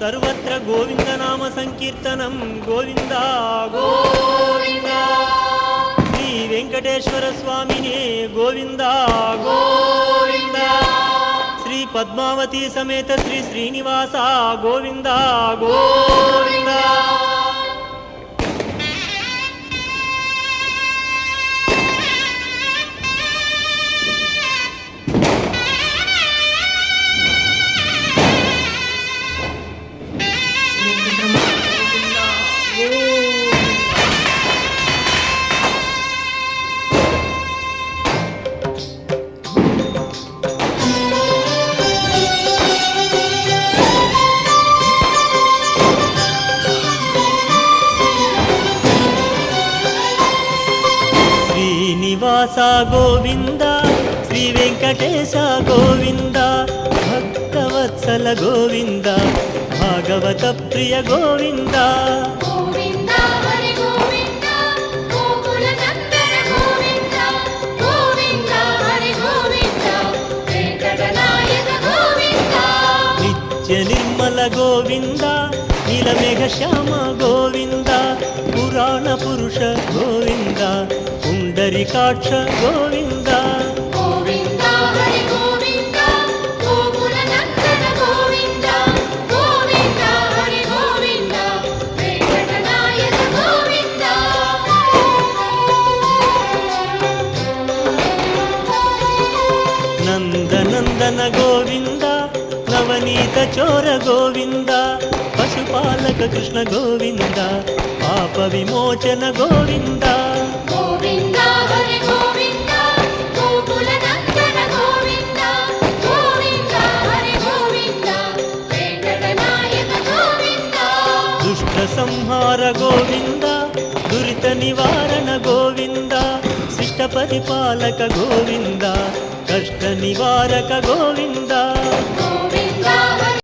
सर्वत्र गोविंद नाम संकीर्तनं गोविंद गोविंद श्री वेंकटेश्वर स्वामिने गोविंद गोविंद श्री पद्मावती समेत श्री श्रीनिवास गोविंद गोविंद శ్రీనివాస గోవింద శ్రీ వెంకటేశ గోవింద భక్తవత్సల గోవింద భాగవత ప్రియ గోవింద గోవింద హరి గోవింద గోకుల నందన గోవింద గోవింద హరి గోవింద వెంకటనాయక గోవింద నిత్య నిర్మల గోవింద నీలమేఘ శ్యామ గోవింద పురాణ పురుష గోవింద పుండరీకాక్ష గోవింద గోవింద హరి గోవింద గోకుల నందన గోవింద గోవింద హరి గోవింద వెంకటనాయక గోవింద నందనందన గోవింద నవనీత చోర గోవింద పశుపాలక కృష్ణ గోవింద పాప విమోచన గోవింద గోవింద హరి గోవింద గోకుల నందన గోవింద గోవింద హరి గోవింద వెంకటనాయక గోవింద దుష్ట సంహార గోవింద దురిత నివారణ గోవింద శిష్ట పరిపాలక గోవింద కష్ట నివారక గోవింద